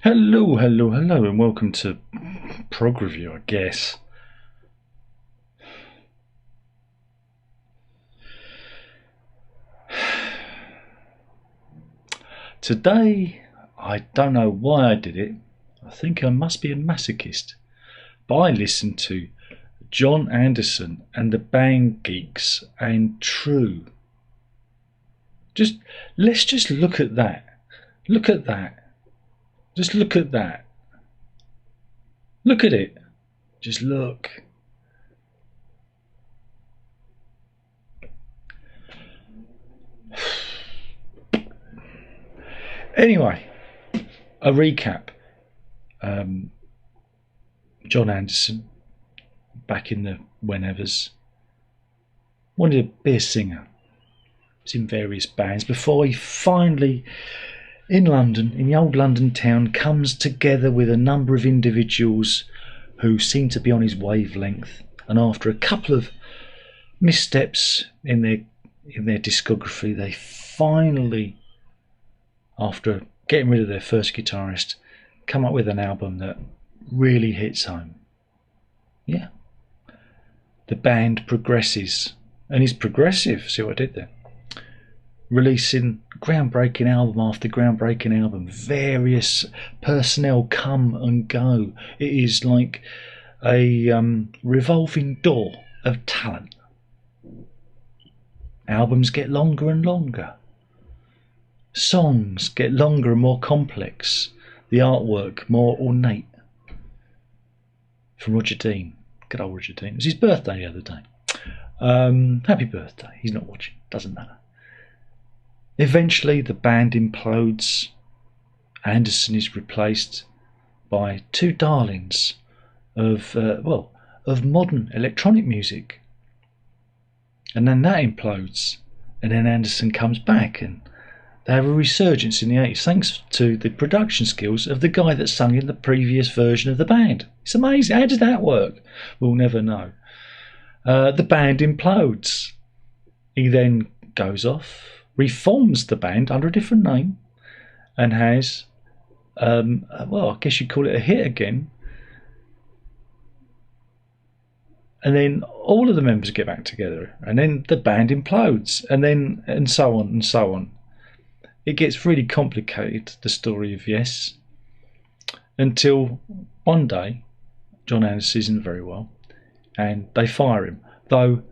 Hello, hello, hello, and welcome to PROG Review, I guess. Today, I don't know why I did it. I think I must be a masochist. But I listened to John Anderson and the band Geeks and True. Let's just look at that. Look at that. Just look at that. Look at it. Just look. Anyway, a recap. John Anderson, back in the whenevers, wanted to be a singer. Was in various bands before he finally, in London, in the old London town, comes together with a number of individuals who seem to be on his wavelength, and after a couple of missteps in their discography, they finally, after getting rid of their first guitarist, come up with an album that really hits home. Yeah. The band progresses, and he's progressive. See what I did there? Releasing groundbreaking album after groundbreaking album. Various personnel come and go. It is like a revolving door of talent. Albums get longer and longer. Songs get longer and more complex. The artwork more ornate. From Roger Dean. Good old Roger Dean. It was his birthday the other day. Happy birthday. He's not watching. Doesn't matter. Eventually the band implodes. Anderson is replaced by two darlings of modern electronic music. And then that implodes. And then Anderson comes back and they have a resurgence in the 80s thanks to the production skills of the guy that sung in the previous version of the band. It's amazing. How did that work? We'll never know. The band implodes. He then goes off, reforms the band under a different name, and has, I guess you'd call it a hit again. And then all of the members get back together, and then the band implodes, and so on and so on. It gets really complicated, the story of Yes, until one day John Anderson isn't very well and they fire him, though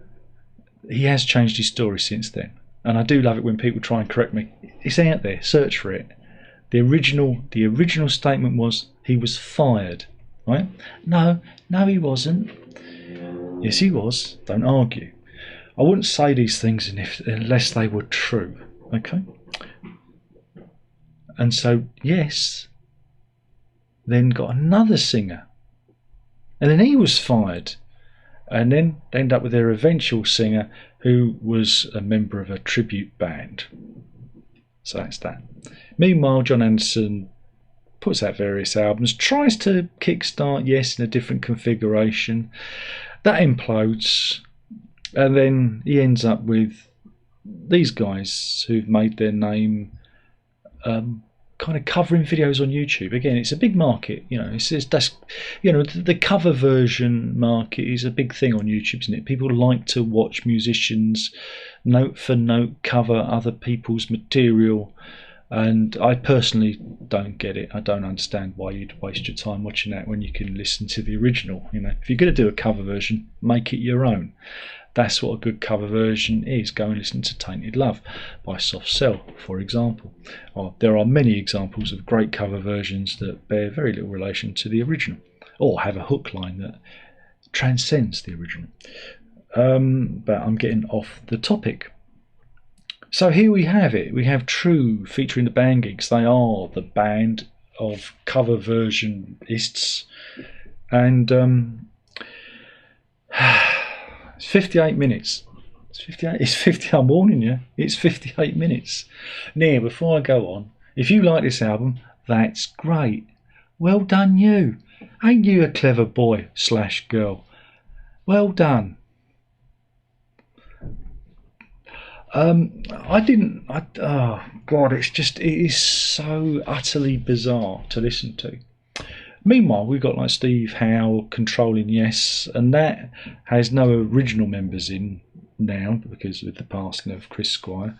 he has changed his story since then. And I do love it when people try and correct me. It's out there, search for it. The original statement was he was fired, right? No, he wasn't. Yes, he was. Don't argue. I wouldn't say these things unless they were true, okay? And so, Yes, then got another singer. And then he was fired. And then they ended up with their eventual singer, who was a member of a tribute band. So that's that. Meanwhile, John Anderson puts out various albums, tries to kickstart Yes in a different configuration. That implodes. And then he ends up with these guys who've made their name kind of covering videos on YouTube. Again, it's a big market, the cover version market is a big thing on YouTube, isn't it? People like to watch musicians note for note cover other people's material, and I personally don't get it. I don't understand why you'd waste your time watching that when you can listen to the original. If you're going to do a cover version, make it your own. That's what a good cover version is. Go and listen to Tainted Love by Soft Cell, for example. There are many examples of great cover versions that bear very little relation to the original, or have a hook line that transcends the original. But I'm getting off the topic. So here we have it. We have True featuring the band Geeks. They are the band of cover versionists. And it's 58 minutes. It's 50. I'm warning you. It's 58 minutes. Now, before I go on, if you like this album, that's great. Well done, you. Ain't you a clever boy / girl? Well done. I didn't. Oh God, it is so utterly bizarre to listen to. Meanwhile, we've got like Steve Howe controlling Yes, and that has no original members in now because of the passing of Chris Squire,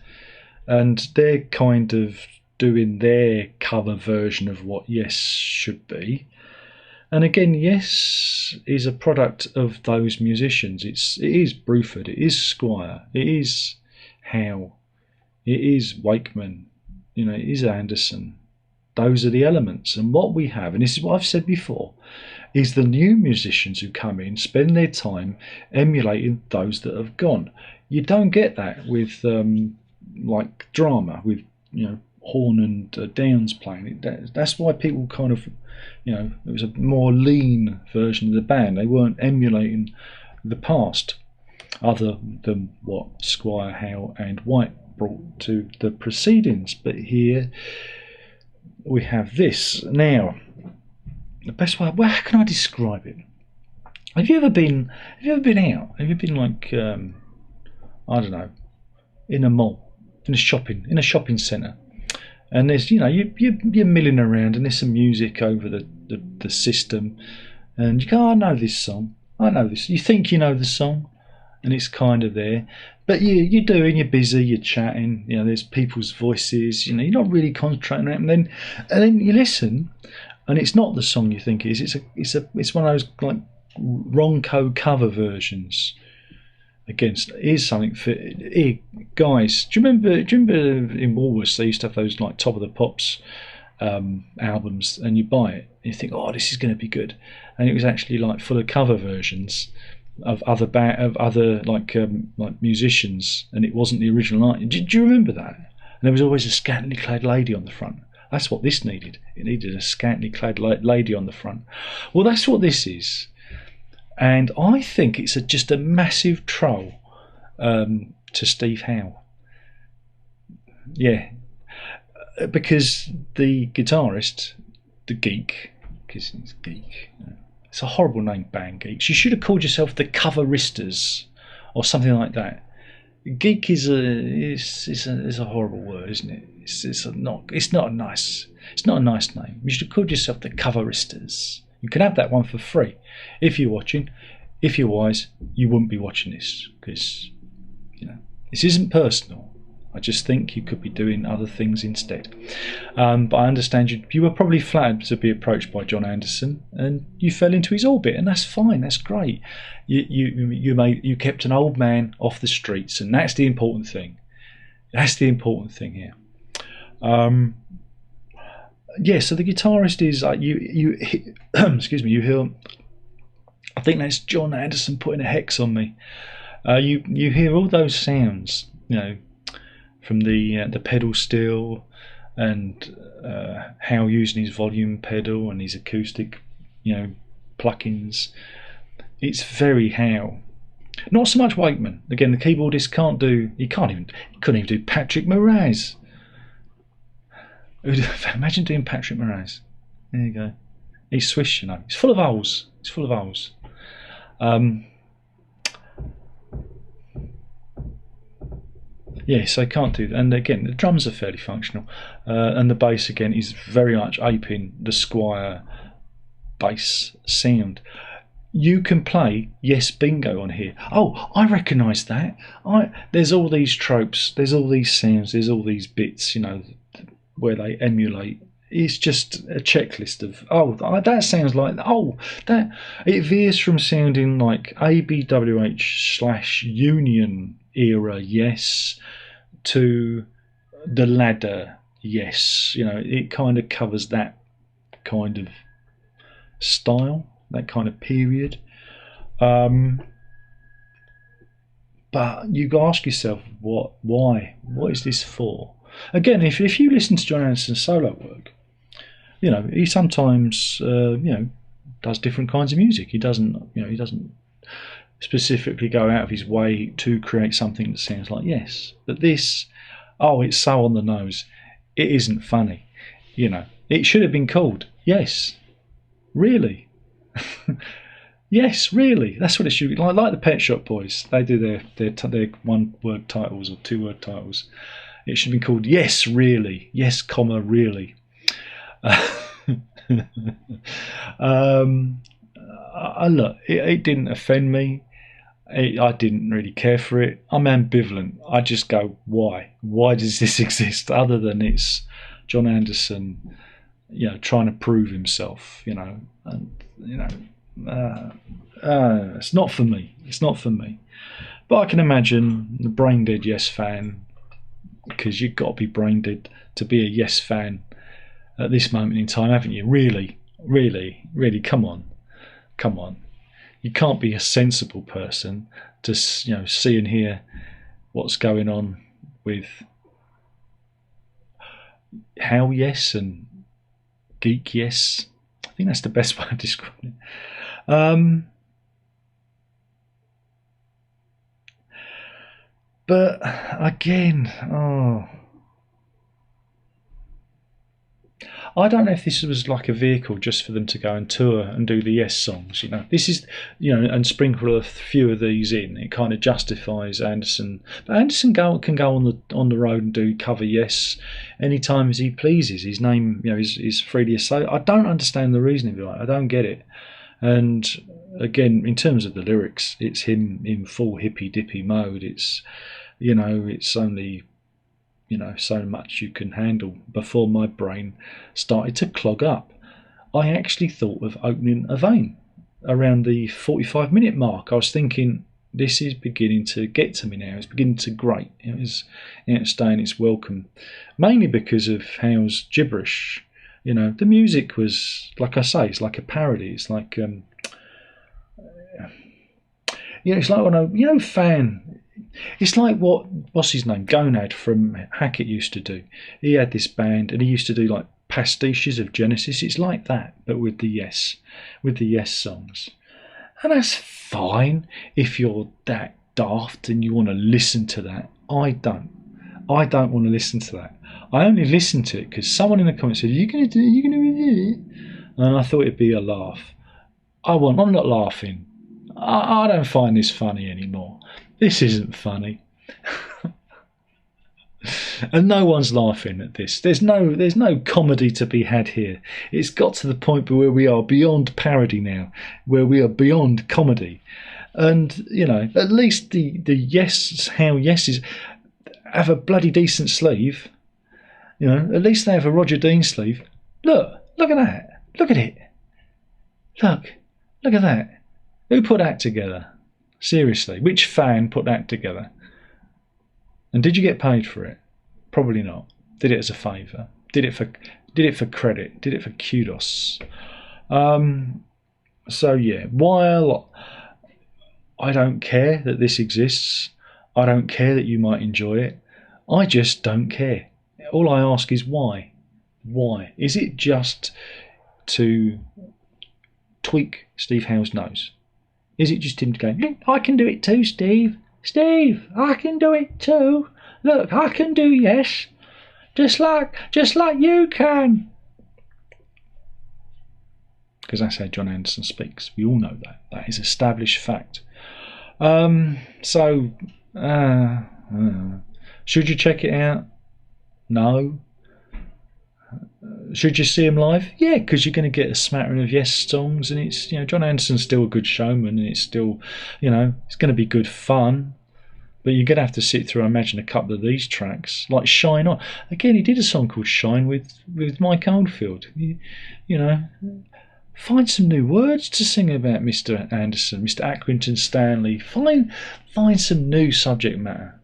and they're kind of doing their cover version of what Yes should be. And again, Yes is a product of those musicians. It is Bruford, it is Squire, it is Howe, it is Wakeman, it is Anderson. Those are the elements. And what we have, and this is what I've said before, is the new musicians who come in spend their time emulating those that have gone. You don't get that with like drama, with Horn and Downs playing. That's why people kind of, it was a more lean version of the band. They weren't emulating the past, other than what Squire, Howe and White brought to the proceedings. But here we have this. Now, the best way, how can I describe it? Have you ever been out? Have you been like I don't know, in a mall, in a shopping centre, and there's you're milling around and there's some music over the system, and you go, I know this song, I know this. You think you know the song, and it's kind of there, but you're busy, you're chatting, there's people's voices, you're not really concentrating on it, and then you listen, and it's not the song you think it is. It's one of those like Ronco cover versions. Against here's something for here, guys. Do you remember in Woolworths they used to have those like Top of the Pops albums, and you buy it and you think, oh, this is going to be good, and it was actually like full of cover versions of other like musicians, and it wasn't the original art. Do you remember that? And there was always a scantily clad lady on the front. That's what this needed. It needed a scantily clad lady on the front. Well, that's what this is. And I think it's just a massive troll to Steve Howe. Yeah. Because the guitarist, the Geek, because it's Geek, it's a horrible name, band Geeks. You should have called yourself the Coveristas or something like that. Geek is a horrible word, isn't it? It's not a nice name. You should have called yourself the Coveristas. You can have that one for free. If you're watching, if you're wise, you wouldn't be watching this, because this isn't personal. I just think you could be doing other things instead. But I understand you were probably flattered to be approached by John Anderson, and you fell into his orbit, and that's fine. That's great. You kept an old man off the streets, and that's the important thing. That's the important thing here. Yeah, so the guitarist is you excuse me, you hear, I think that's John Anderson putting a hex on me. You hear all those sounds, from the pedal steel, and Howe using his volume pedal and his acoustic, pluckings. It's very Howe. Not so much Wakeman. Again, the keyboardist couldn't even do Patrick Moraz. Imagine doing Patrick Moraz. There you go. He's Swiss, He's full of holes. Yeah, so I can't do that. And again, the drums are fairly functional, and the bass again is very much aping the Squire bass sound. You can play Yes Bingo on here. Oh, I recognise that. There's all these tropes. There's all these sounds. There's all these bits. Where they emulate. It's just a checklist of that sounds like that. It veers from sounding like ABWH/Union era Yes to the Ladder Yes. It kind of covers that kind of style, that kind of period. But you ask yourself, why? What is this for? Again, if you listen to John Anderson's solo work, he sometimes does different kinds of music. He doesn't specifically go out of his way to create something that sounds like Yes. But this, it's so on the nose. It isn't funny. It should have been called Yes. Really. Yes, really. That's what it should be. Like the Pet Shop Boys. They do their one-word titles or two-word titles. It should be called Yes, Really. Yes, comma, really. Look, it didn't offend me. I didn't really care for it. I'm ambivalent. I just go, why? Why does this exist? Other than it's John Anderson, trying to prove himself, and it's not for me. It's not for me. But I can imagine the brain dead Yes fan, because you've got to be brain dead to be a Yes fan at this moment in time, haven't you? Really, really, really. Come on. You can't be a sensible person to see and hear what's going on with How Yes and Geek Yes. I think that's the best way of describing it. But again, I don't know if this was like a vehicle just for them to go and tour and do the Yes songs. This is, and sprinkle a few of these in. It kind of justifies Anderson. But Anderson can go on the road and do cover Yes anytime as he pleases. His name, is freely associated. I don't understand the reasoning behind it. I don't get it. And again, in terms of the lyrics, it's him in full hippy dippy mode. It's, it's only, so much you can handle before my brain started to clog up. I actually thought of opening a vein around the 45-minute mark. I was thinking, this is beginning to get to me now. It's beginning to grate. It was outstaying its welcome, mainly because of Howe's gibberish. The music was, like I say, it's like a parody. It's like, it's like when fan. It's like what's his name, Gonad from Hackett used to do. He had this band and he used to do like pastiches of Genesis. It's like that, but with the Yes songs. And that's fine if you're that daft and you want to listen to that. I don't want to listen to that. I only listen to it because someone in the comments said, Are you going to do it? And I thought it'd be a laugh. I'm not laughing. I don't find this funny anymore. This isn't funny. And no one's laughing at this. There's no comedy to be had here. It's got to the point where we are beyond parody now, where we are beyond comedy. And, at least the Yes, How Yeses have a bloody decent sleeve. At least they have a Roger Dean sleeve. Look at that. Look at it. Look at that. Who put that together? Seriously, which fan put that together? And did you get paid for it? Probably not. Did it as a favour? Did it for credit? Did it for kudos? So yeah, while I don't care that this exists, I don't care that you might enjoy it, I just don't care. All I ask is why? Why? Is it just to tweak Steve Howe's nose? Is it just him going, I can do it too, Steve. Steve, I can do it too. Look, I can do Yes. Just like you can. Because that's how John Anderson speaks. We all know that. That is established fact. Should you check it out? No. Should you see him live? Yeah, because you're going to get a smattering of Yes songs, and it's John Anderson's still a good showman, and it's still it's going to be good fun. But you're going to have to sit through, I imagine, a couple of these tracks, like Shine On. Again, he did a song called Shine with Mike Oldfield. Find some new words to sing about Mr. Anderson, Mr. Accrington Stanley. Find some new subject matter.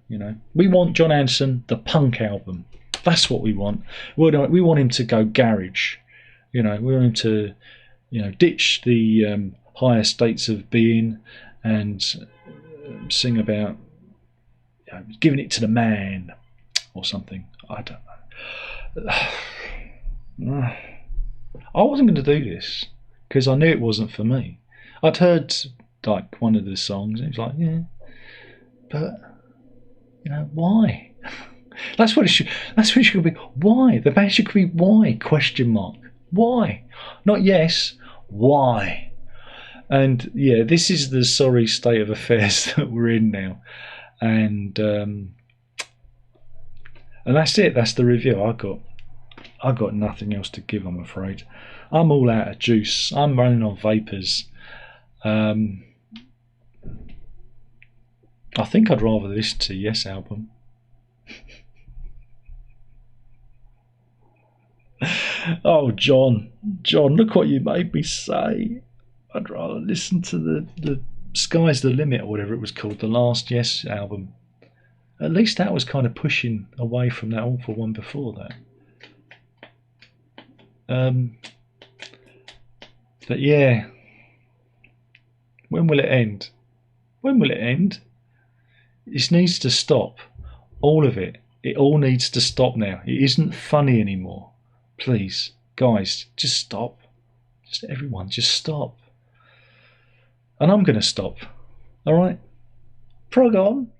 We want John Anderson, the punk album. That's what we want. We want him to go garage. We want him to, ditch the higher states of being and sing about giving it to the man or something. I don't know. I wasn't going to do this because I knew it wasn't for me. I'd heard like one of the songs and it was like, yeah, but why? That's what it should be. Why? The band should be why? Question mark. Why? Not yes. Why? And yeah, this is the sorry state of affairs that we're in now. And that's it. That's the review. I got nothing else to give, I'm afraid. I'm all out of juice. I'm running on vapors. I think I'd rather listen to Yes album. Oh, John, look what you made me say. I'd rather listen to the Sky's the Limit or whatever it was called, the last Yes album. At least that was kind of pushing away from that awful one before that. But yeah, when will it end? When will it end? This needs to stop. All of it. It all needs to stop now. It isn't funny anymore. Please, guys, just stop. Just everyone, just stop. And I'm going to stop. All right? Prog on.